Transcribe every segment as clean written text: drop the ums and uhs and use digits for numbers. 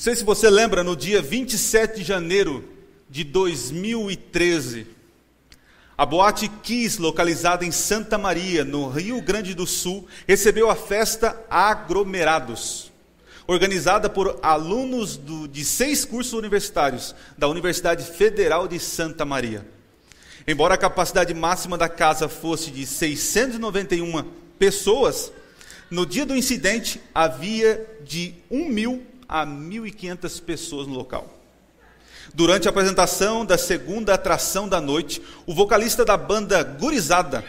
sei se você lembra, no dia 27 de janeiro de 2013, a Boate Kiss, localizada em Santa Maria, no Rio Grande do Sul, recebeu a festa Aglomerados, organizada por alunos de 6 cursos universitários da Universidade Federal de Santa Maria. Embora a capacidade máxima da casa fosse de 691 pessoas, no dia do incidente havia de 1.000 a 1.500 pessoas no local. Durante a apresentação da segunda atração da noite, o vocalista da banda Gurizada,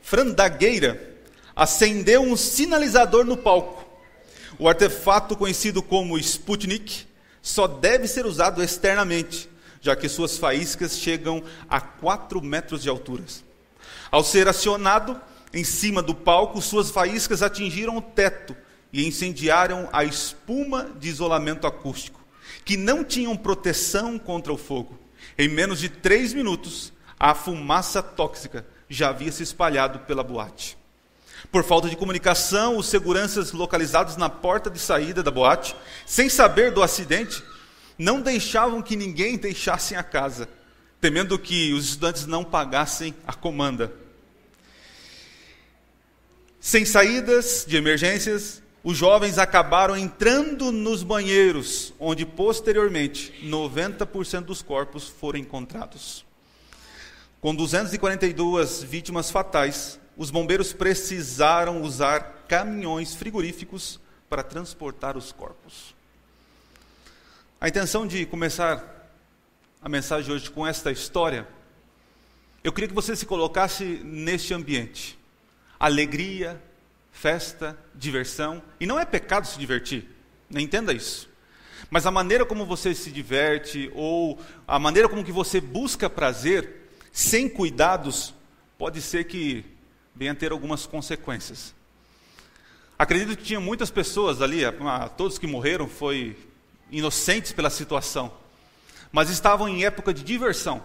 Frandagueira, acendeu um sinalizador no palco. O artefato conhecido como Sputnik só deve ser usado externamente, já que suas faíscas chegam a 4 metros de altura. Ao ser acionado em cima do palco, suas faíscas atingiram o teto e incendiaram a espuma de isolamento acústico, que não tinham proteção contra o fogo. Em menos de 3 minutos, a fumaça tóxica já havia se espalhado pela boate. Por falta de comunicação, os seguranças localizados na porta de saída da boate, sem saber do acidente, não deixavam que ninguém deixasse a casa, temendo que os estudantes não pagassem a comanda. Sem saídas de emergências, os jovens acabaram entrando nos banheiros, onde posteriormente 90% dos corpos foram encontrados. Com 242 vítimas fatais, os bombeiros precisaram usar caminhões frigoríficos para transportar os corpos. A intenção de começar a mensagem hoje com esta história, eu queria que você se colocasse neste ambiente. Alegria, festa, diversão. E não é pecado se divertir, não entenda isso. Mas a maneira como você se diverte, ou a maneira como que você busca prazer, sem cuidados, pode ser que venha a ter algumas consequências. Acredito que tinha muitas pessoas ali, todos que morreram foram inocentes pela situação, mas estavam em época de diversão,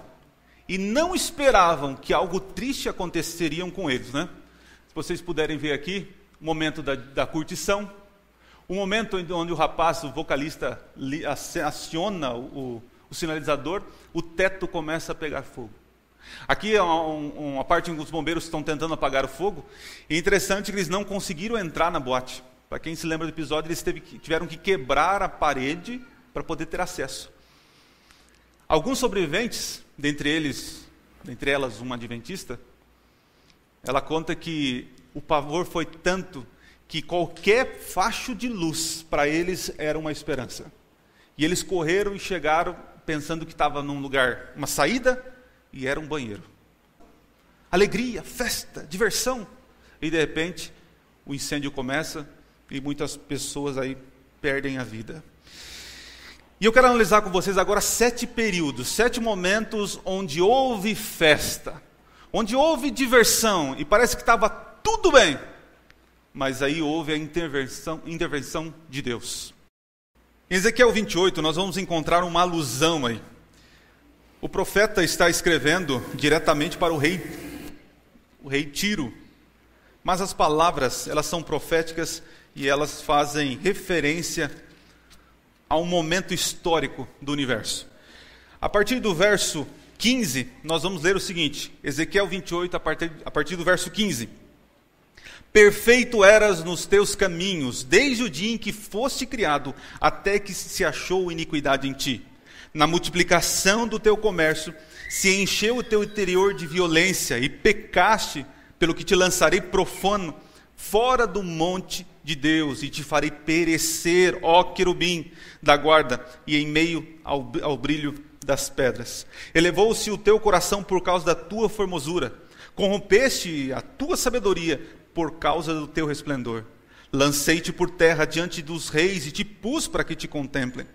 e não esperavam que algo triste aconteceria com eles, né? Se vocês puderem ver aqui, o momento da curtição, o momento onde o rapaz, o vocalista, aciona o sinalizador, o teto começa a pegar fogo. Aqui é uma parte em que os bombeiros estão tentando apagar o fogo, e é interessante que eles não conseguiram entrar na boate. Para quem se lembra do episódio, eles tiveram que quebrar a parede para poder ter acesso. Alguns sobreviventes, dentre elas uma adventista, ela conta que o pavor foi tanto que qualquer facho de luz para eles era uma esperança. E eles correram e chegaram pensando que estava num lugar, uma saída, e era um banheiro. Alegria, festa, diversão. E de repente, o incêndio começa e muitas pessoas aí perdem a vida. E eu quero analisar com vocês agora 7 períodos, 7 momentos onde houve festa, onde houve diversão, e parece que estava tudo bem, mas aí houve a intervenção de Deus. Em Ezequiel 28, nós vamos encontrar uma alusão aí. O profeta está escrevendo diretamente para o rei Tiro, mas as palavras, elas são proféticas e elas fazem referência a um momento histórico do universo. A partir do verso 15, nós vamos ler o seguinte, Ezequiel 28, a partir do verso 15. Perfeito eras nos teus caminhos, desde o dia em que foste criado, até que se achou iniquidade em ti. Na multiplicação do teu comércio, se encheu o teu interior de violência, e pecaste, pelo que te lançarei profano, fora do monte de Deus, e te farei perecer, ó querubim da guarda, e em meio ao brilho das pedras. Elevou-se o teu coração por causa da tua formosura, corrompeste a tua sabedoria por causa do teu resplendor. Lancei-te por terra diante dos reis, e te pus para que te contemplem.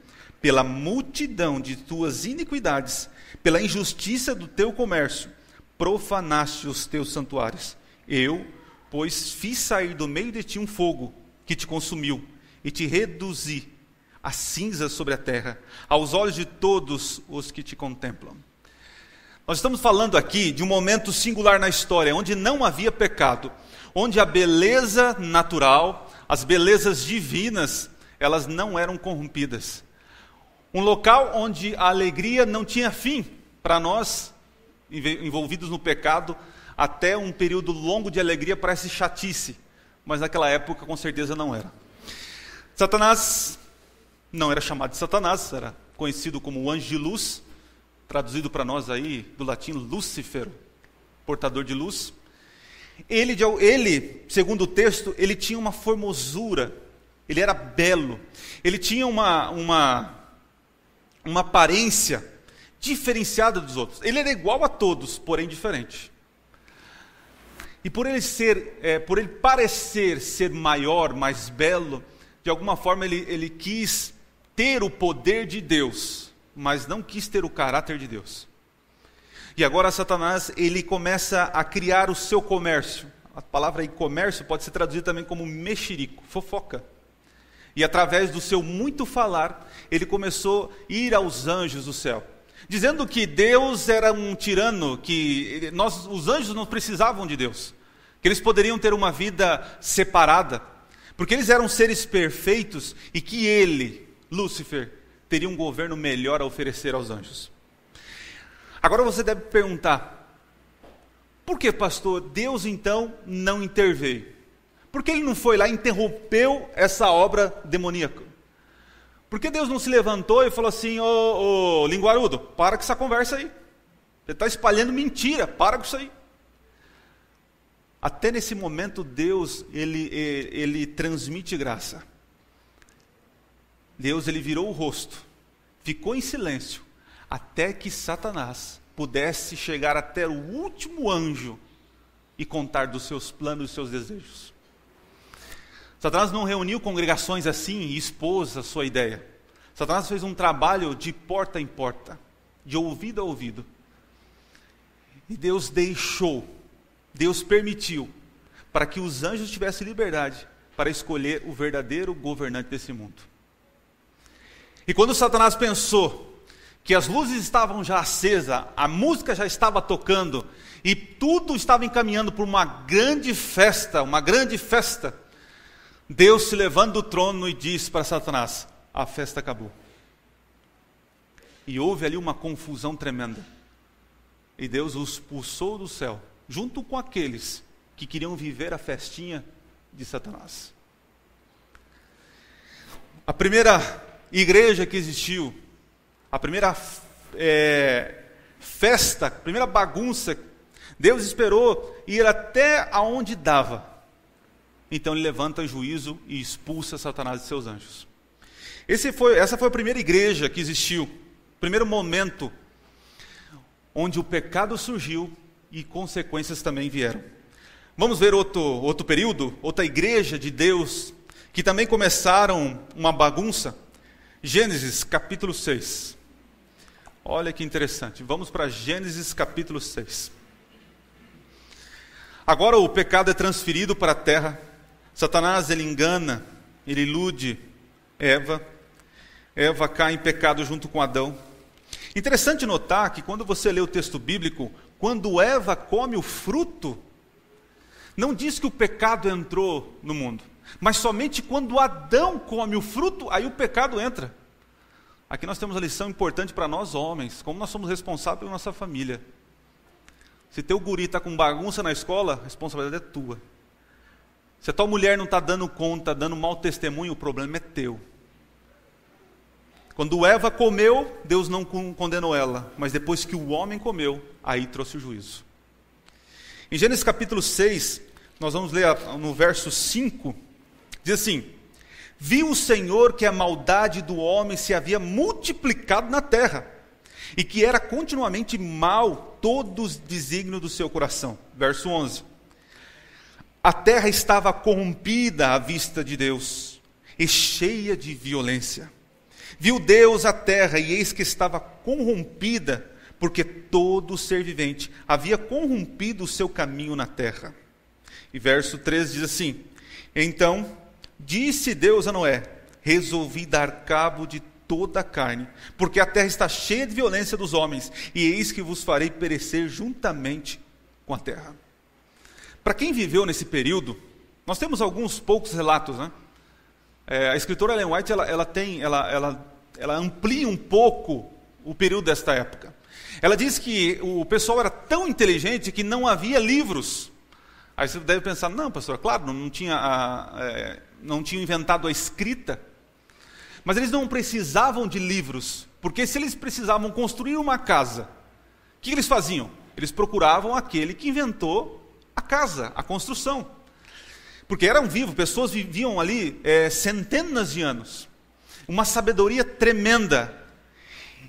Pela multidão de tuas iniquidades, pela injustiça do teu comércio, profanaste os teus santuários. Eu, pois, fiz sair do meio de ti um fogo que te consumiu, e te reduzi a cinza sobre a terra, aos olhos de todos os que te contemplam. Nós estamos falando aqui de um momento singular na história, onde não havia pecado, onde a beleza natural, as belezas divinas, elas não eram corrompidas. Um local onde a alegria não tinha fim para nós, envolvidos no pecado. Até um período longo de alegria parece chatice, mas naquela época com certeza não era. Satanás não era chamado de Satanás, era conhecido como o anjo de luz, traduzido para nós aí do latim Lúcifer, portador de luz. Ele, segundo o texto, ele tinha uma formosura, ele era belo, ele tinha uma aparência diferenciada dos outros. Ele era igual a todos, porém diferente. E por ele parecer ser maior, mais belo, de alguma forma ele quis ter o poder de Deus, mas não quis ter o caráter de Deus. E agora Satanás, ele começa a criar o seu comércio. A palavra aí comércio pode ser traduzida também como mexerico, fofoca. E através do seu muito falar, ele começou a ir aos anjos do céu, dizendo que Deus era um tirano, que os anjos não precisavam de Deus, que eles poderiam ter uma vida separada, porque eles eram seres perfeitos e que ele, Lúcifer, teria um governo melhor a oferecer aos anjos. Agora você deve perguntar, por que, pastor, Deus então não interveio? Por que ele não foi lá e interrompeu essa obra demoníaca? Por que Deus não se levantou e falou assim, ô linguarudo, para com essa conversa aí. Você está espalhando mentira, para com isso aí. Até nesse momento Deus, ele transmite graça. Deus, ele virou o rosto, ficou em silêncio, até que Satanás pudesse chegar até o último anjo e contar dos seus planos e dos seus desejos. Satanás não reuniu congregações assim e expôs a sua ideia. Satanás fez um trabalho de porta em porta, de ouvido a ouvido. E Deus permitiu para que os anjos tivessem liberdade para escolher o verdadeiro governante desse mundo. E quando Satanás pensou que as luzes estavam já acesas, a música já estava tocando, e tudo estava encaminhando para uma grande festa, Deus se levanta do trono e diz para Satanás, a festa acabou. E houve ali uma confusão tremenda. E Deus os expulsou do céu, junto com aqueles que queriam viver a festinha de Satanás. A primeira igreja que existiu, a primeira festa, a primeira bagunça, Deus esperou ir até aonde dava. Então ele levanta juízo e expulsa Satanás e seus anjos. Essa foi a primeira igreja que existiu, o primeiro momento onde o pecado surgiu e consequências também vieram. Vamos ver outro período, outra igreja de Deus, que também começaram uma bagunça. Gênesis capítulo 6. Olha que interessante, vamos para Gênesis capítulo 6. Agora o pecado é transferido para a terra. Satanás, ele engana, ele ilude Eva. Eva cai em pecado junto com Adão. Interessante notar que quando você lê o texto bíblico, quando Eva come o fruto, não diz que o pecado entrou no mundo, mas somente quando Adão come o fruto, aí o pecado entra. Aqui nós temos uma lição importante para nós homens, como nós somos responsáveis pela nossa família. Se teu guri está com bagunça na escola, a responsabilidade é tua. Se a tua mulher não está dando conta, dando mau testemunho, o problema é teu. Quando Eva comeu, Deus não condenou ela, mas depois que o homem comeu, aí trouxe o juízo. Em Gênesis capítulo 6, nós vamos ler no verso 5, diz assim: viu o Senhor que a maldade do homem se havia multiplicado na terra, e que era continuamente mal todos os desígnios do seu coração. Verso 11. A terra estava corrompida à vista de Deus, e cheia de violência. Viu Deus a terra, e eis que estava corrompida, porque todo ser vivente havia corrompido o seu caminho na terra. E verso 13 diz assim: então disse Deus a Noé: resolvi dar cabo de toda a carne, porque a terra está cheia de violência dos homens, e eis que vos farei perecer juntamente com a terra. Para quem viveu nesse período, nós temos alguns poucos relatos, né? A escritora Ellen White, ela amplia um pouco o período desta época. Ela diz que o pessoal era tão inteligente que não havia livros. Aí você deve pensar, não, pastor, claro, não tinham inventado a escrita. Mas eles não precisavam de livros, porque se eles precisavam construir uma casa, o que eles faziam? Eles procuravam aquele que inventou a casa, a construção. Porque eram vivos, pessoas viviam ali centenas de anos. Uma sabedoria tremenda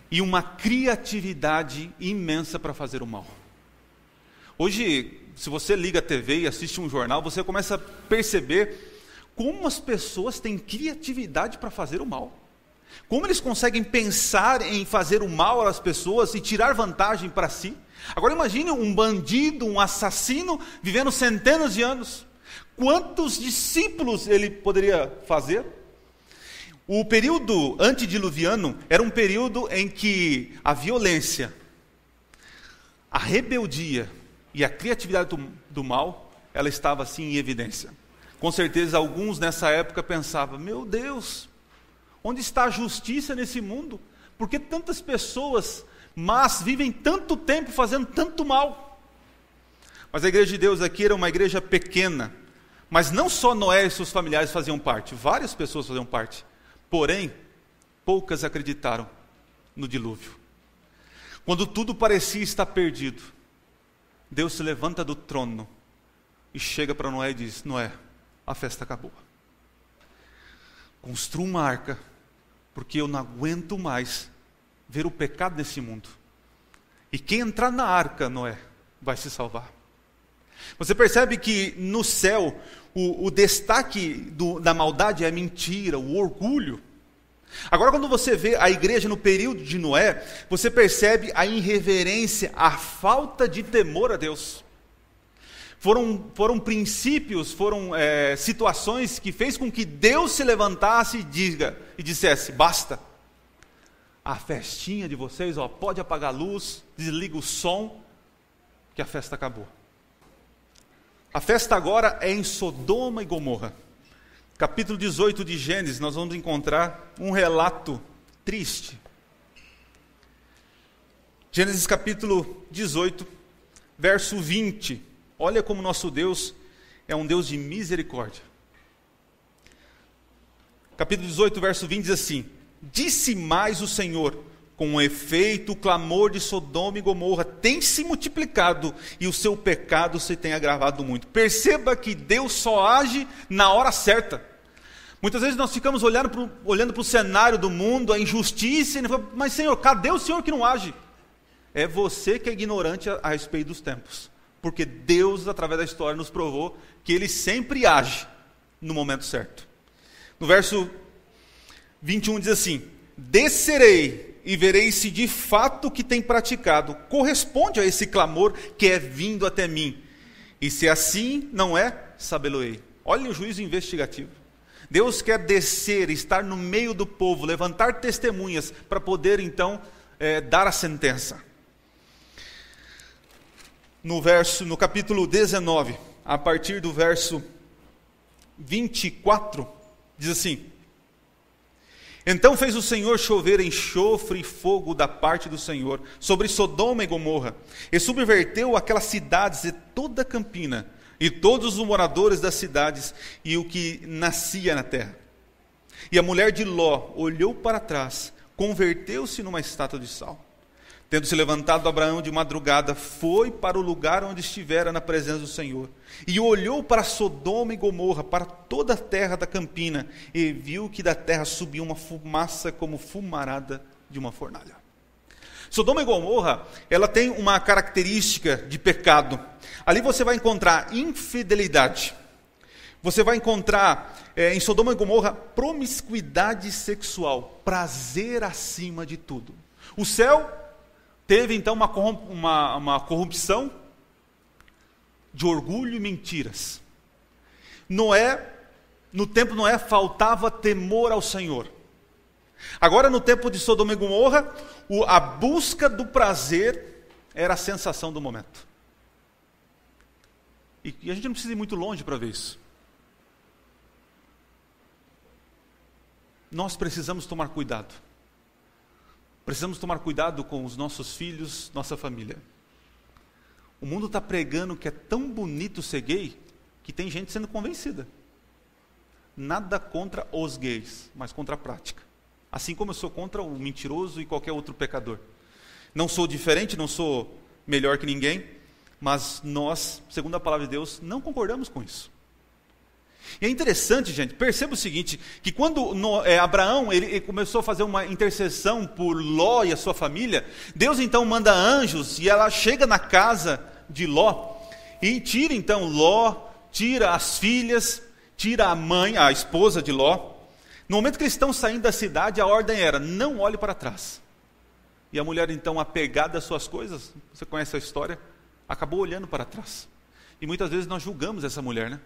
e uma criatividade imensa para fazer o mal. Hoje, se você liga a TV e assiste um jornal, você começa a perceber como as pessoas têm criatividade para fazer o mal. Como eles conseguem pensar em fazer o mal às pessoas e tirar vantagem para si. Agora imagine um bandido, um assassino, vivendo centenas de anos. Quantos discípulos ele poderia fazer? O período antediluviano era um período em que a violência, a rebeldia e a criatividade do mal, ela estava assim em evidência. Com certeza alguns nessa época pensavam, meu Deus, onde está a justiça nesse mundo? Por que tantas pessoas más vivem tanto tempo fazendo tanto mal? Mas a igreja de Deus aqui era uma igreja pequena, mas não só Noé e seus familiares faziam parte, várias pessoas faziam parte. Porém, poucas acreditaram no dilúvio. Quando tudo parecia estar perdido, Deus se levanta do trono e chega para Noé e diz, Noé, a festa acabou. Construa uma arca, porque eu não aguento mais ver o pecado nesse mundo. E quem entrar na arca, Noé, vai se salvar. Você percebe que no céu, o destaque da maldade é a mentira, o orgulho. Agora quando você vê a igreja no período de Noé, você percebe a irreverência, a falta de temor a Deus. Foram princípios, situações que fez com que Deus se levantasse e dissesse, basta, a festinha de vocês, pode apagar a luz, desliga o som, que a festa acabou. A festa agora é em Sodoma e Gomorra. Capítulo 18 de Gênesis, nós vamos encontrar um relato triste. Gênesis capítulo 18, verso 20. Olha como nosso Deus é um Deus de misericórdia. Capítulo 18, verso 20 diz assim, disse mais o Senhor, com efeito o clamor de Sodoma e Gomorra tem se multiplicado e o seu pecado se tem agravado muito. Perceba que Deus só age na hora certa. Muitas vezes nós ficamos olhando para o cenário do mundo, a injustiça, mas Senhor, cadê o Senhor que não age? É você que é ignorante a respeito dos tempos. Porque Deus, através da história, nos provou que Ele sempre age no momento certo. No verso 21 diz assim, descerei e verei se de fato o que tem praticado corresponde a esse clamor que é vindo até mim. E se assim não é, sabê-lo-ei. Olha o juízo investigativo. Deus quer descer, estar no meio do povo, levantar testemunhas para poder então dar a sentença. No capítulo 19, a partir do verso 24, diz assim, então fez o Senhor chover enxofre e fogo da parte do Senhor sobre Sodoma e Gomorra, e subverteu aquelas cidades e toda a campina, e todos os moradores das cidades, e o que nascia na terra. E a mulher de Ló olhou para trás, converteu-se numa estátua de sal. Tendo se levantado Abraão de madrugada, foi para o lugar onde estivera na presença do Senhor, e olhou para Sodoma e Gomorra, para toda a terra da campina, e viu que da terra subia uma fumaça como fumarada de uma fornalha. Sodoma e Gomorra, ela tem uma característica de pecado. Ali você vai encontrar infidelidade. Você vai encontrar em Sodoma e Gomorra promiscuidade sexual, prazer acima de tudo. O céu teve então uma corrupção de orgulho e mentiras. No tempo de Noé faltava temor ao Senhor. Agora no tempo de Sodoma e Gomorra, a busca do prazer era a sensação do momento. E a gente não precisa ir muito longe para ver isso. nós precisamos tomar cuidado. Precisamos tomar cuidado com os nossos filhos, nossa família. O mundo está pregando que é tão bonito ser gay, que tem gente sendo convencida. Nada contra os gays, mas contra a prática. Assim como eu sou contra o mentiroso e qualquer outro pecador. Não sou diferente, não sou melhor que ninguém, mas nós, segundo a palavra de Deus, não concordamos com isso. E é interessante, gente, perceba o seguinte, que quando Abraão ele começou a fazer uma intercessão por Ló e a sua família, Deus então manda anjos e ela chega na casa de Ló e tira então Ló, tira as filhas, tira a mãe, a esposa de Ló. No momento que eles estão saindo da cidade, a ordem era, não olhe para trás. E a mulher então, apegada às suas coisas, você conhece a história, acabou olhando para trás. E muitas vezes nós julgamos essa mulher, né?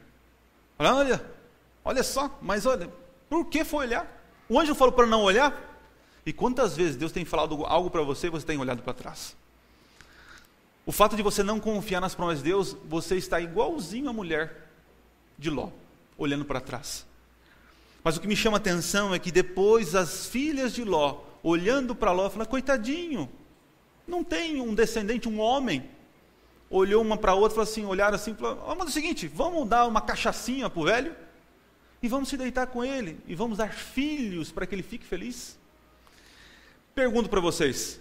Olha só, mas olha, por que foi olhar? O anjo falou para não olhar? E quantas vezes Deus tem falado algo para você e você tem olhado para trás? O fato de você não confiar nas promessas de Deus, você está igualzinho à mulher de Ló, olhando para trás. Mas o que me chama a atenção é que depois as filhas de Ló, olhando para Ló, falaram, coitadinho, não tem um descendente, um homem. Olhou uma para a outra, olharam assim, falaram, vamos fazer o seguinte, vamos dar uma cachaçinha para o velho, e vamos se deitar com ele, e vamos dar filhos para que ele fique feliz. Pergunto para vocês,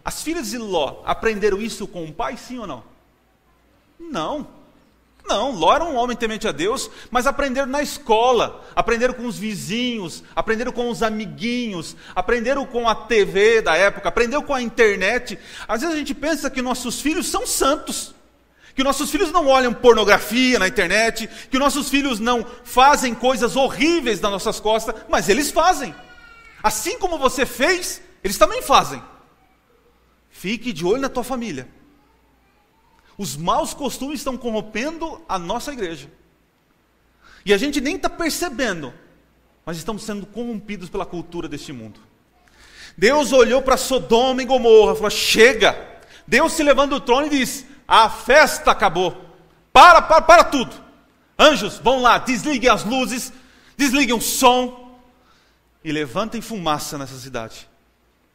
as filhas de Ló aprenderam isso com o pai, sim ou não? Não, Ló era um homem temente a Deus, mas aprenderam na escola, aprenderam com os vizinhos, aprenderam com os amiguinhos, aprenderam com a TV da época, aprenderam com a internet. Às vezes a gente pensa que nossos filhos são santos, que nossos filhos não olham pornografia na internet, que nossos filhos não fazem coisas horríveis nas nossas costas, mas eles fazem. Assim como você fez, eles também fazem. Fique de olho na tua família. Os maus costumes estão corrompendo a nossa igreja. E a gente nem está percebendo, mas estamos sendo corrompidos pela cultura deste mundo. Deus olhou para Sodoma e Gomorra e falou, chega. Deus se levanta do trono e diz, a festa acabou. Para tudo. Anjos, vão lá, desliguem as luzes, desliguem o som e levantem fumaça nessa cidade.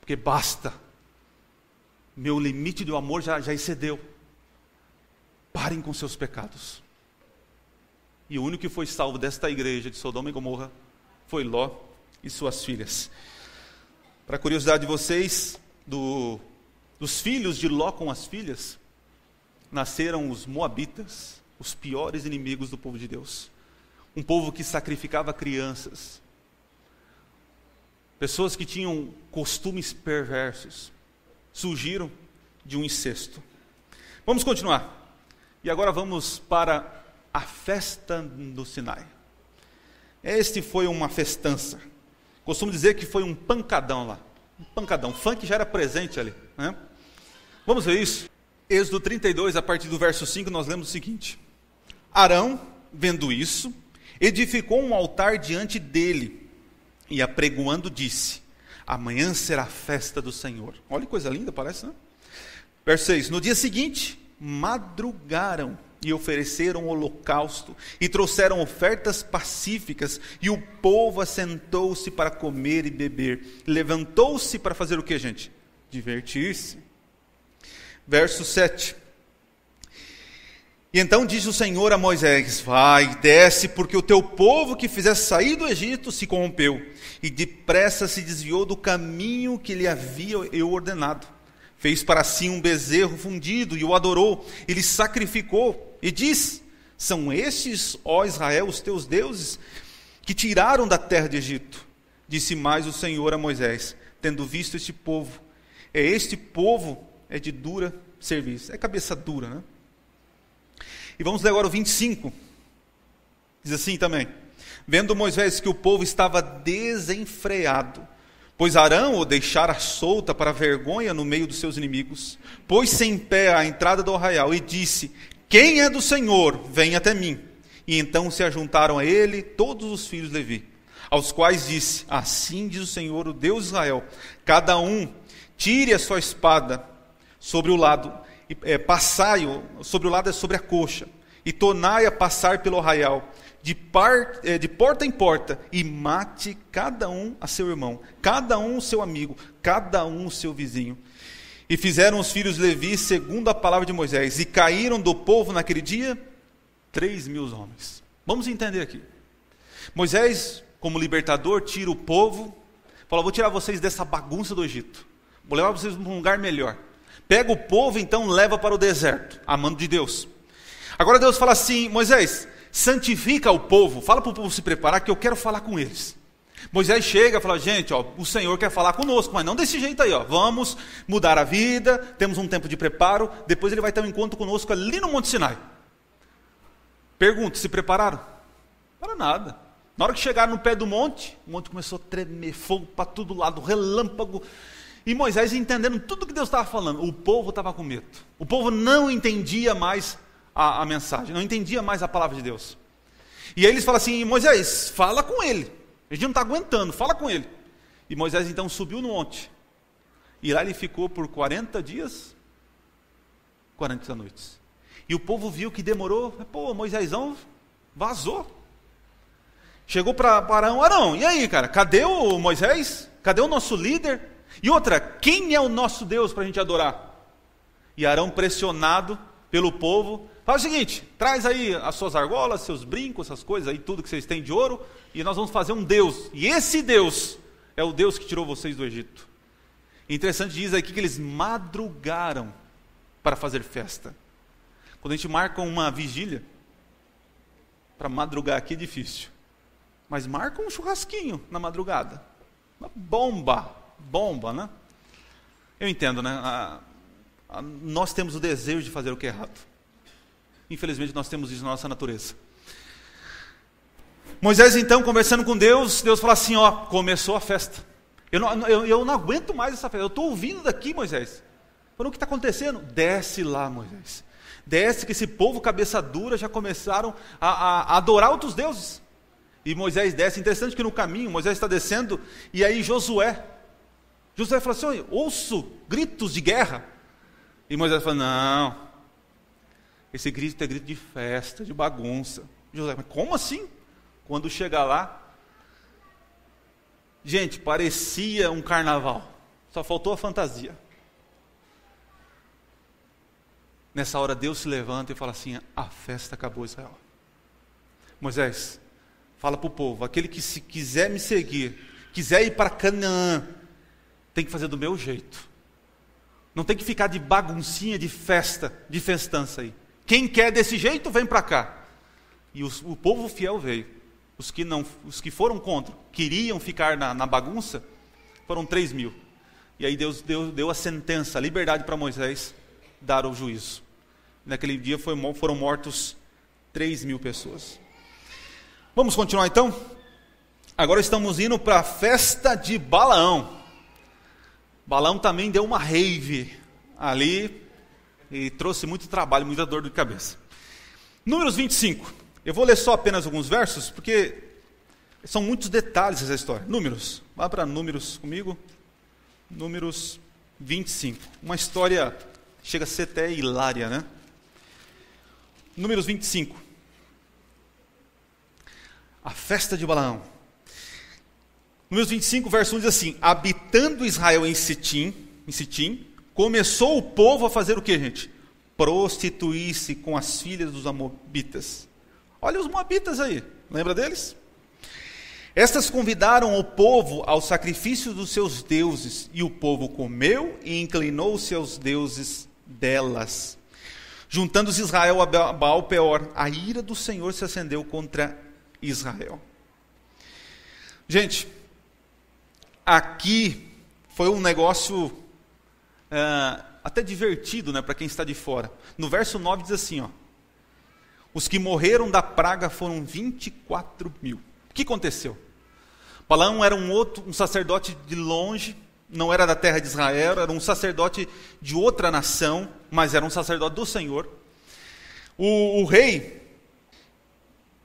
Porque basta. Meu limite do amor já excedeu. Parem com seus pecados. E o único que foi salvo desta igreja de Sodoma e Gomorra foi Ló e suas filhas. Para curiosidade de vocês, dos filhos de Ló com as filhas, nasceram os moabitas, os piores inimigos do povo de Deus. Um povo que sacrificava crianças. Pessoas que tinham costumes perversos. Surgiram de um incesto. Vamos continuar. E agora vamos para a festa do Sinai. Este foi uma festança. Costumo dizer que foi um pancadão lá. Um pancadão. O funk já era presente ali, né? Vamos ver isso? Êxodo 32, a partir do verso 5, nós lemos o seguinte. Arão, vendo isso, edificou um altar diante dele e apregoando disse, amanhã será a festa do Senhor. Olha que coisa linda, parece, né? Verso 6, no dia seguinte, madrugaram e ofereceram holocausto e trouxeram ofertas pacíficas e o povo assentou-se para comer e beber. Levantou-se para fazer o que, gente? Divertir-se. Verso 7. E então disse o Senhor a Moisés, vai, desce, porque o teu povo que fizesse sair do Egito se corrompeu, e depressa se desviou do caminho que lhe havia eu ordenado. Fez para si um bezerro fundido e o adorou, e lhe sacrificou, e diz, são estes, ó Israel, os teus deuses, que tiraram da terra de Egito. Disse mais o Senhor a Moisés, tendo visto este povo, é de dura serviço, é cabeça dura, né? E vamos ler agora o 25, diz assim também, vendo Moisés que o povo estava desenfreado, pois Arão o deixara solta para vergonha no meio dos seus inimigos, pôs-se em pé à entrada do arraial e disse, quem é do Senhor, vem até mim. E então se ajuntaram a ele todos os filhos de Levi, aos quais disse, assim diz o Senhor, o Deus de Israel, cada um tire a sua espada sobre o lado, passai-o sobre o lado sobre a coxa, e tornai a passar pelo arraial, de porta em porta, e mate cada um a seu irmão, cada um o seu amigo, cada um o seu vizinho. E fizeram os filhos de Levi segundo a palavra de Moisés, e caíram do povo naquele dia 3.000 homens. Vamos entender aqui. Moisés, como libertador, tira o povo, fala: vou tirar vocês dessa bagunça do Egito, vou levar vocês para um lugar melhor. Pega o povo, então leva para o deserto, a mando de Deus. Agora Deus fala assim: Moisés, santifica o povo, fala para o povo se preparar, que eu quero falar com eles. Moisés chega e fala: gente, ó, o Senhor quer falar conosco, mas não desse jeito aí, ó. Vamos mudar a vida, temos um tempo de preparo, depois ele vai ter um encontro conosco ali no Monte Sinai. Pergunta: se prepararam? Para nada. Na hora que chegaram no pé do monte, o monte começou a tremer, fogo para todo lado, relâmpago. E Moisés entendendo tudo que Deus estava falando, o povo estava com medo. O povo não entendia mais a mensagem, não entendia mais a palavra de Deus. E aí eles falam assim: Moisés, fala com ele. A gente não está aguentando, fala com ele. E Moisés então subiu no monte. E lá ele ficou por 40 dias, 40 noites. E o povo viu que demorou. Pô, Moisésão vazou. Chegou para Arão: Arão, e aí, cara? Cadê o Moisés? Cadê o nosso líder? E outra, quem é o nosso Deus para a gente adorar? E Arão, pressionado pelo povo, fala o seguinte: traz aí as suas argolas, seus brincos, essas coisas aí, tudo que vocês têm de ouro, e nós vamos fazer um Deus. E esse Deus é o Deus que tirou vocês do Egito. Interessante, diz aqui que eles madrugaram para fazer festa. Quando a gente marca uma vigília, para madrugar aqui é difícil. Mas marca um churrasquinho na madrugada. Uma bomba, né? Eu entendo, né? Nós temos o desejo de fazer o que é errado. Infelizmente nós temos isso na nossa natureza. Moisés então, conversando com Deus, Deus fala assim: ó, começou a festa. Eu não aguento mais essa festa. Eu estou ouvindo daqui, Moisés. Falou: o que está acontecendo? Desce lá, Moisés. Desce, que esse povo cabeça dura já começaram a adorar outros deuses. E Moisés desce. Interessante que no caminho Moisés está descendo, e aí Josué fala assim: ouço gritos de guerra. E Moisés fala: não, esse grito é grito de festa, de bagunça. Josué: mas como assim? Quando chegar lá, gente, parecia um carnaval, só faltou a fantasia. Nessa hora Deus se levanta e fala assim: a festa acabou, Israel. Moisés, fala para o povo: aquele que se quiser me seguir, quiser ir para Canaã, tem que fazer do meu jeito. Não tem que ficar de baguncinha, de festa, de festança aí. Quem quer desse jeito, vem para cá. E o povo fiel veio. Os que foram contra, queriam ficar na bagunça, foram 3.000. E aí Deus deu a sentença, a liberdade para Moisés dar o juízo. Naquele dia foram mortos 3.000 pessoas. Vamos continuar então? Agora estamos indo para a festa de Balaão. Balaão também deu uma rave ali e trouxe muito trabalho, muita dor de cabeça. Números 25. Eu vou ler só apenas alguns versos, porque são muitos detalhes essa história. Números. Vá para Números comigo. Números 25. Uma história, chega a ser até hilária, né? Números 25. A festa de Balaão. Números 25, verso 1 diz assim: habitando Israel em Sitim, começou o povo a fazer o que, gente? Prostituir-se com as filhas dos Moabitas. Olha os Moabitas aí, lembra deles? Estas convidaram o povo ao sacrifício dos seus deuses, e o povo comeu e inclinou-se aos deuses delas. Juntando-se Israel a Baal Peor, a ira do Senhor se acendeu contra Israel. Gente, aqui foi um negócio até divertido, né, para quem está de fora. No verso 9 diz assim, ó: os que morreram da praga foram 24.000. O que aconteceu? Balaão era um sacerdote de longe, não era da terra de Israel, era um sacerdote de outra nação, mas era um sacerdote do Senhor. O rei,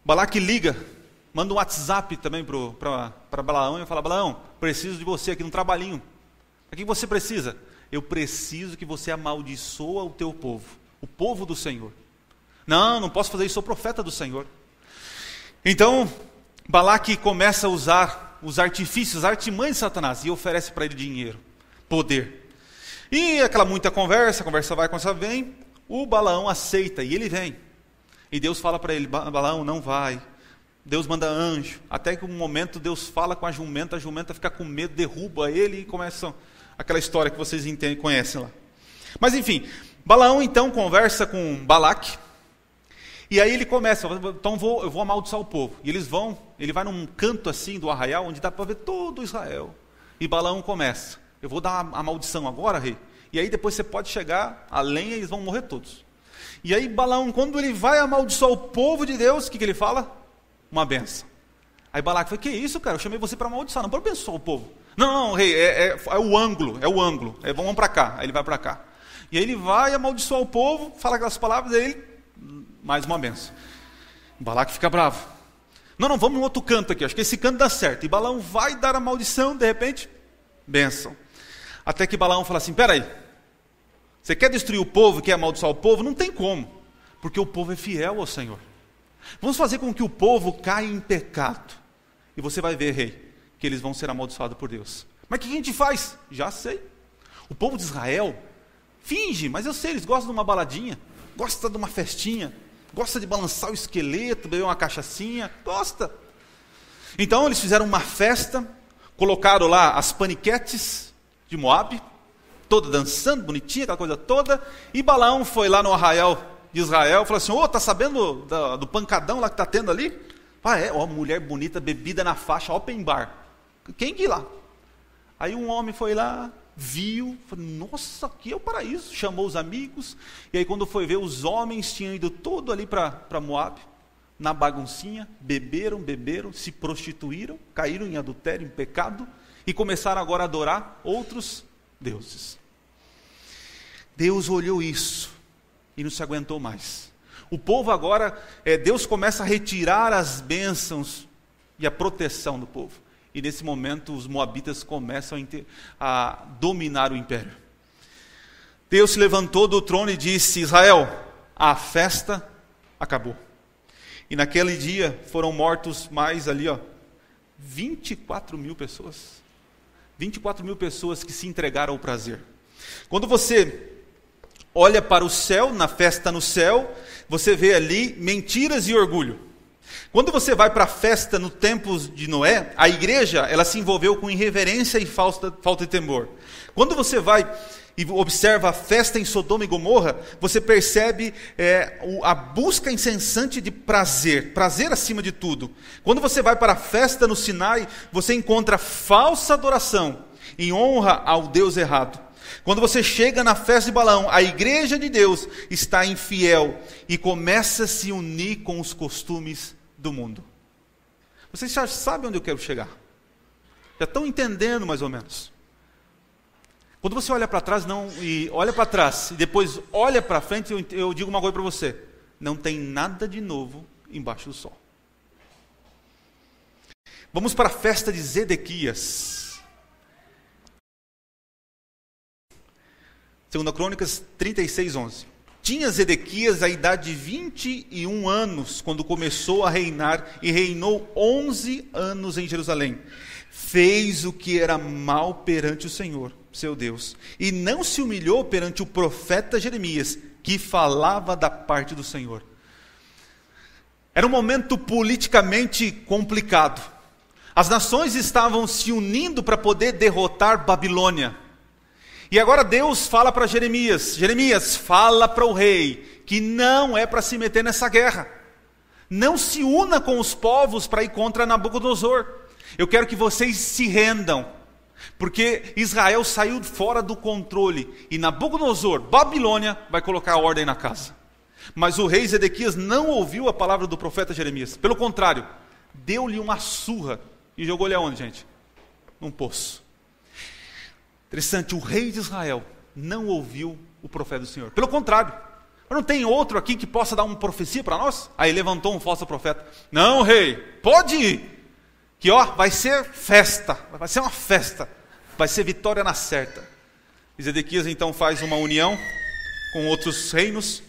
Balaque liga, manda um WhatsApp também para Balaão e fala: Balaão, preciso de você aqui no trabalhinho. O que você precisa? Eu preciso que você amaldiçoa o teu povo, o povo do Senhor. Não posso fazer isso, sou profeta do Senhor. Então, Balaque começa a usar os artifícios, as artimanhas de Satanás, e oferece para ele dinheiro, poder. E aquela muita conversa vai, conversa vem, o Balaão aceita, e ele vem. E Deus fala para ele, Balaão, não vai. Deus manda anjo, até que um momento Deus fala com a jumenta fica com medo, derruba ele e começa aquela história que vocês conhecem lá. Mas enfim, Balaão então conversa com Balaque, e aí ele começa, então eu vou amaldiçoar o povo. E ele vai num canto assim do arraial, onde dá para ver todo Israel. E Balaão começa, eu vou dar a maldição agora, rei, e aí depois você pode chegar a lenha e eles vão morrer todos. E aí Balaão, quando ele vai amaldiçoar o povo de Deus, o que ele fala? Uma benção. Aí Balaque fala, que isso, cara? Eu chamei você para amaldiçoar, não para abençoar o povo. Não, rei, é o ângulo. Vamos para cá. Aí ele vai para cá. E aí ele vai amaldiçoar o povo, fala aquelas palavras, aí ele, mais uma benção. Balaque fica bravo. Não, vamos no outro canto aqui, acho que esse canto dá certo. E Balaão vai dar a maldição, de repente, benção. Até que Balaão fala assim, peraí, você quer destruir o povo, quer amaldiçoar o povo? Não tem como, porque o povo é fiel ao Senhor. Vamos fazer com que o povo caia em pecado. E você vai ver, rei, que eles vão ser amaldiçoados por Deus. Mas o que a gente faz? Já sei. O povo de Israel finge, mas eu sei, eles gostam de uma baladinha, gostam de uma festinha, gostam de balançar o esqueleto, beber uma cachaçinha, gosta. Então eles fizeram uma festa, colocaram lá as paniquetes de Moabe, toda dançando, bonitinha, aquela coisa toda, e Balaão foi lá no arraial de Israel, falou assim, tá sabendo do pancadão lá que está tendo ali? Mulher bonita, bebida na faixa, open bar. Quem que ir lá? Aí um homem foi lá, viu, falou, nossa, aqui é o paraíso, chamou os amigos, e aí quando foi ver, os homens tinham ido todo ali para Moabe, na baguncinha, beberam, se prostituíram, caíram em adultério, em pecado, e começaram agora a adorar outros deuses. Deus olhou isso, e não se aguentou mais. O povo agora, Deus começa a retirar as bênçãos e a proteção do povo. E nesse momento os moabitas começam a dominar o império. Deus se levantou do trono e disse, Israel, a festa acabou. E naquele dia foram mortos mais ali, 24 mil pessoas. 24 mil pessoas que se entregaram ao prazer. Quando você olha para o céu, na festa no céu, você vê ali mentiras e orgulho. Quando você vai para a festa no tempo de Noé, a igreja ela se envolveu com irreverência e falta de temor. Quando você vai e observa a festa em Sodoma e Gomorra, você percebe a busca incessante de prazer acima de tudo. Quando você vai para a festa no Sinai, você encontra falsa adoração em honra ao Deus errado. Quando você chega na festa de Balaão, a igreja de Deus está infiel e começa a se unir com os costumes do mundo. Vocês já sabem onde eu quero chegar? Já estão entendendo mais ou menos? Quando você olha para trás, e depois olha para frente, eu digo uma coisa para você: não tem nada de novo embaixo do sol. Vamos para a festa de Zedequias. 2 Crônicas 36:11. Tinha Zedequias a idade de 21 anos quando começou a reinar e reinou 11 anos em Jerusalém. Fez o que era mal perante o Senhor, seu Deus, e não se humilhou perante o profeta Jeremias, que falava da parte do Senhor. Era um momento politicamente complicado. As nações estavam se unindo para poder derrotar Babilônia. E agora Deus fala para Jeremias, Jeremias, fala para o rei, que não é para se meter nessa guerra. Não se una com os povos para ir contra Nabucodonosor. Eu quero que vocês se rendam, porque Israel saiu fora do controle, e Nabucodonosor, Babilônia, vai colocar ordem na casa. Mas o rei Zedequias não ouviu a palavra do profeta Jeremias. Pelo contrário, deu-lhe uma surra, e jogou ele aonde, gente? Num poço. Interessante, o rei de Israel não ouviu o profeta do Senhor. Pelo contrário, não tem outro aqui que possa dar uma profecia para nós? Aí levantou um falso profeta. Não, rei, pode ir. Que vai ser festa, vai ser uma festa. Vai ser vitória na certa. E Zedequias então faz uma união com outros reinos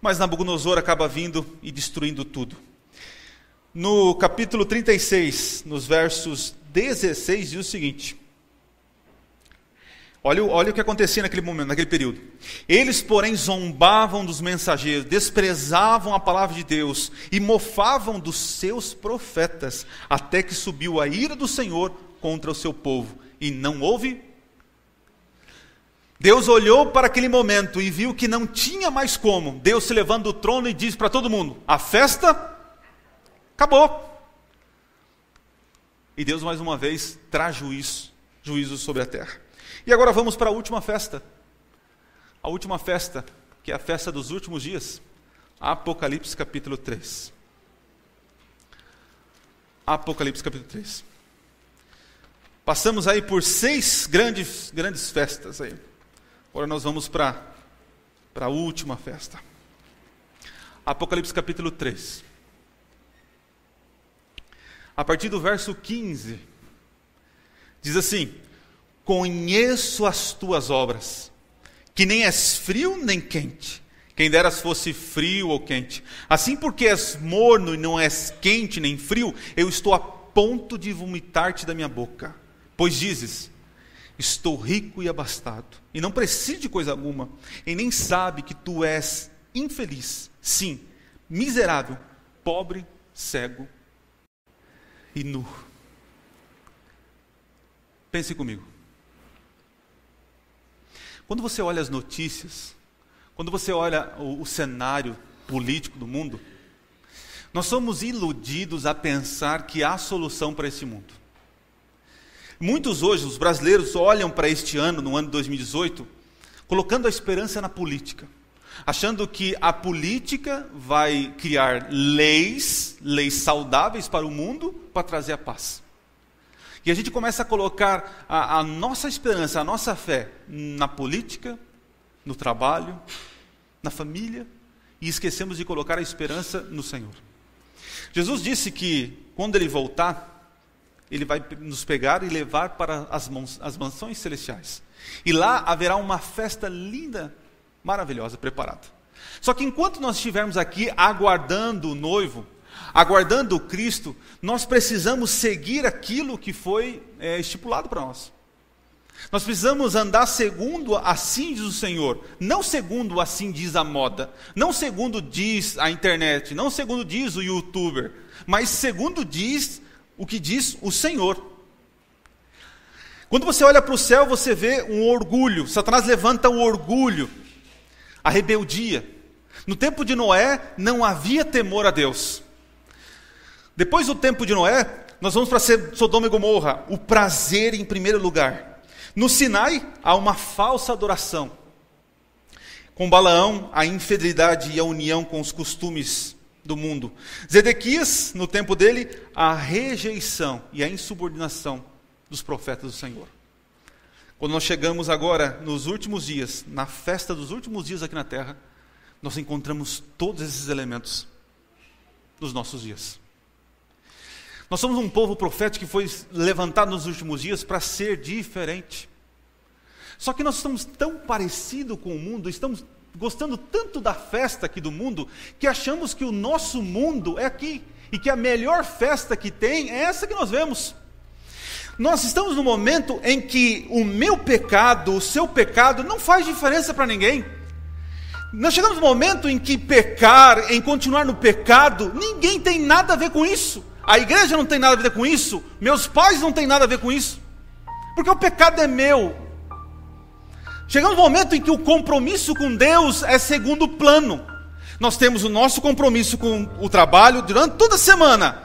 Mas Nabucodonosor acaba vindo e destruindo tudo. No capítulo 36, nos versos 16, diz o seguinte. Olha o que acontecia naquele momento, naquele período. Eles, porém, zombavam dos mensageiros, desprezavam a palavra de Deus e mofavam dos seus profetas, até que subiu a ira do Senhor contra o seu povo. E não houve. Deus olhou para aquele momento e viu que não tinha mais como. Deus se levanta do trono e diz para todo mundo: a festa acabou. E Deus mais uma vez traz juízo sobre a terra. E agora vamos para a última festa. A última festa, que é a festa dos últimos dias. Apocalipse capítulo 3. Apocalipse capítulo 3. Passamos aí por 6 grandes festas aí. Agora nós vamos para a última festa. Apocalipse capítulo 3. A partir do verso 15, diz assim: conheço as tuas obras, que nem és frio nem quente. Quem deras fosse frio ou quente. Assim, porque és morno e não és quente nem frio, eu estou a ponto de vomitar-te da minha boca. Pois dizes: estou rico e abastado, e não preciso de coisa alguma, e nem sabe que tu és infeliz, sim, miserável, pobre, cego e nu. Pense comigo. Quando você olha as notícias, quando você olha o cenário político do mundo, nós somos iludidos a pensar que há solução para esse mundo. Muitos hoje, os brasileiros, olham para este ano, no ano de 2018, colocando a esperança na política, achando que a política vai criar leis saudáveis para o mundo, para trazer a paz. E a gente começa a colocar a nossa esperança, a nossa fé na política, no trabalho, na família, e esquecemos de colocar a esperança no Senhor. Jesus disse que quando Ele voltar, Ele vai nos pegar e levar para as mansões celestiais. E lá haverá uma festa linda, maravilhosa, preparada. Só que enquanto nós estivermos aqui aguardando o noivo, aguardando o Cristo, nós precisamos seguir aquilo que foi estipulado para nós. Nós precisamos andar segundo assim diz o Senhor, não segundo assim diz a moda, não segundo diz a internet, não segundo diz o youtuber, mas segundo diz o que diz o Senhor. Quando você olha para o céu, você vê um orgulho. Satanás levanta o orgulho, a rebeldia. No tempo de Noé, não havia temor a Deus. Depois do tempo de Noé, nós vamos para Sodoma e Gomorra, o prazer em primeiro lugar. No Sinai, há uma falsa adoração. Com Balaão, a infidelidade e a união com os costumes do mundo. Zedequias, no tempo dele, a rejeição e a insubordinação dos profetas do Senhor. Quando nós chegamos agora nos últimos dias, na festa dos últimos dias aqui na terra, nós encontramos todos esses elementos nos nossos dias. Nós somos um povo profético que foi levantado nos últimos dias para ser diferente. Só que nós estamos tão parecidos com o mundo, estamos gostando tanto da festa aqui do mundo, que achamos que o nosso mundo é aqui, e que a melhor festa que tem é essa que nós vemos. Nós estamos no momento em que o meu pecado, o seu pecado, não faz diferença para ninguém. Nós chegamos no momento em que pecar, em continuar no pecado, ninguém tem nada a ver com isso. A igreja não tem nada a ver com isso, meus pais não têm nada a ver com isso, porque o pecado é meu. Chegamos no momento em que o compromisso com Deus é segundo plano. Nós temos o nosso compromisso com o trabalho durante toda a semana.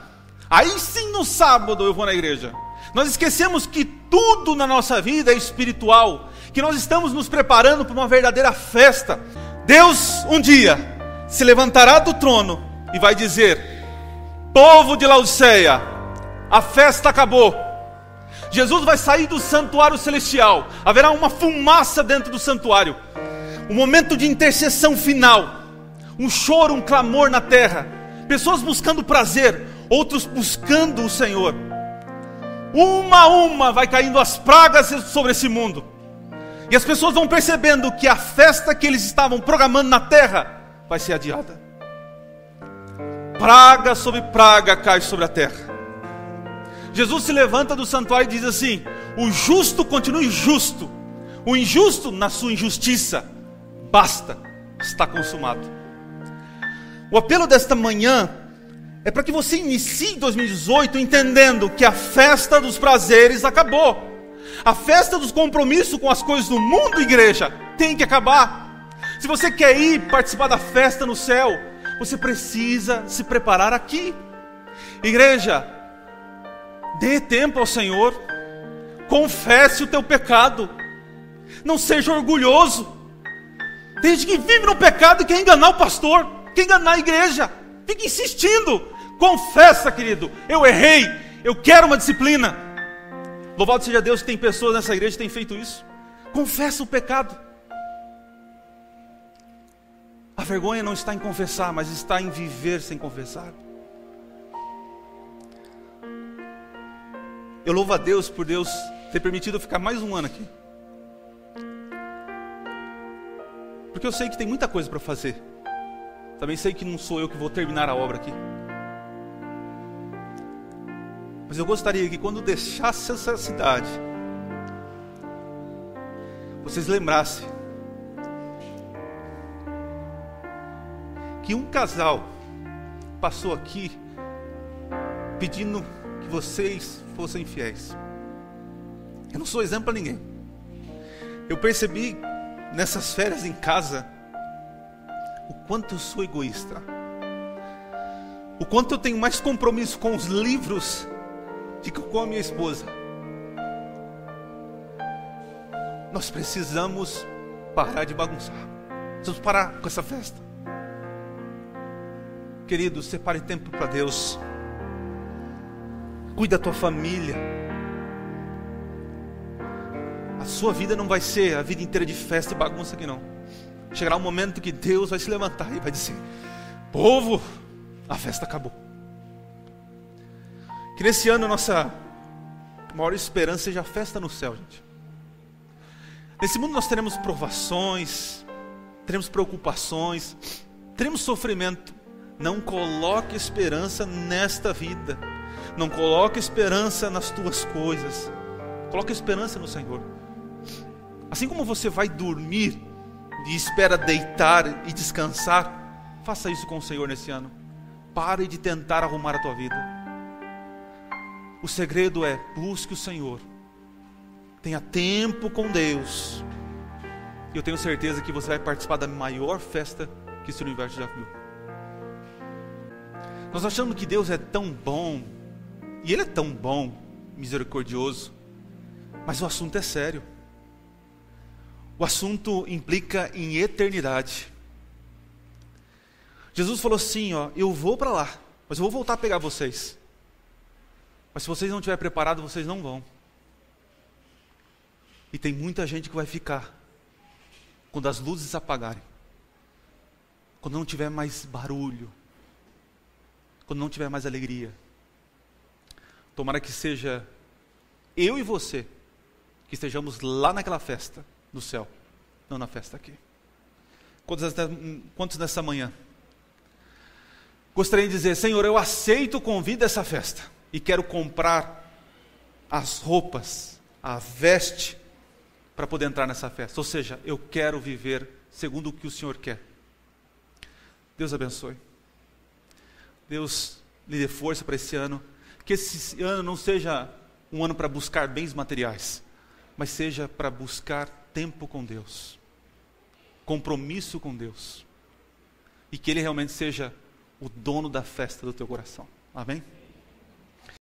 Aí sim, no sábado eu vou na igreja. Nós esquecemos que tudo na nossa vida é espiritual, que nós estamos nos preparando para uma verdadeira festa. Deus um dia se levantará do trono e vai dizer: povo de Laodiceia, a festa acabou. Jesus vai sair do santuário celestial, haverá uma fumaça dentro do santuário, um momento de intercessão final, um choro, um clamor na terra, pessoas buscando prazer, outros buscando o Senhor. Uma a uma vai caindo as pragas sobre esse mundo, e as pessoas vão percebendo que a festa que eles estavam programando na terra vai ser adiada. Praga sobre praga cai sobre a terra. Jesus se levanta do santuário e diz assim: o justo continua injusto, o injusto na sua injustiça. Basta, está consumado. O apelo desta manhã é para que você inicie 2018 entendendo que a festa dos prazeres acabou. A festa dos compromissos com as coisas do mundo, igreja, tem que acabar. Se você quer ir participar da festa no céu, você precisa se preparar aqui. Igreja, dê tempo ao Senhor. Confesse o teu pecado. Não seja orgulhoso. Tem gente que vive no pecado e quer enganar o pastor, quer enganar a igreja. Fica insistindo. Confessa, querido, eu errei, eu quero uma disciplina. Louvado seja Deus que tem pessoas nessa igreja que têm feito isso. Confessa o pecado. A vergonha não está em confessar, mas está em viver sem confessar. Eu louvo a Deus por Deus ter permitido eu ficar mais um ano aqui. Porque eu sei que tem muita coisa para fazer. Também sei que não sou eu que vou terminar a obra aqui. Mas eu gostaria que quando deixasse essa cidade, vocês lembrassem que um casal passou aqui pedindo que vocês fossem fiéis. Eu não sou exemplo para ninguém. Eu percebi nessas férias em casa o quanto eu sou egoísta, o quanto eu tenho mais compromisso com os livros do que com a minha esposa. Nós precisamos parar de bagunçar. Precisamos parar com essa festa. Querido, separe tempo para Deus. Cuida da tua família. A sua vida não vai ser a vida inteira de festa e bagunça aqui não. Chegará um momento que Deus vai se levantar e vai dizer: povo, a festa acabou. Que nesse ano a nossa maior esperança seja a festa no céu, gente. Nesse mundo nós teremos provações, teremos preocupações, teremos sofrimento. Não coloque esperança nesta vida. Não coloque esperança nas tuas coisas. Coloque esperança no Senhor. Assim como você vai dormir e espera deitar e descansar, faça isso com o Senhor nesse ano. Pare de tentar arrumar a tua vida. O segredo é: busque o Senhor. Tenha tempo com Deus. E eu tenho certeza que você vai participar da maior festa que esse universo já viu. Nós achamos que Deus é tão bom, e Ele é tão bom, misericordioso, mas o assunto é sério. O assunto implica em eternidade. Jesus falou assim: ó, eu vou para lá, mas eu vou voltar a pegar vocês. Mas se vocês não estiverem preparados, vocês não vão. E tem muita gente que vai ficar quando as luzes apagarem, quando não tiver mais barulho, quando não tiver mais alegria. Tomara que seja eu e você que estejamos lá naquela festa do céu, não na festa aqui. Quantos nessa manhã gostaria de dizer: Senhor, eu aceito o convite dessa festa e quero comprar as roupas, a veste, para poder entrar nessa festa. Ou seja, eu quero viver segundo o que o Senhor quer. Deus abençoe. Deus lhe dê força para esse ano. Que esse ano não seja um ano para buscar bens materiais, mas seja para buscar tempo com Deus, compromisso com Deus, e que Ele realmente seja o dono da festa do teu coração. Amém?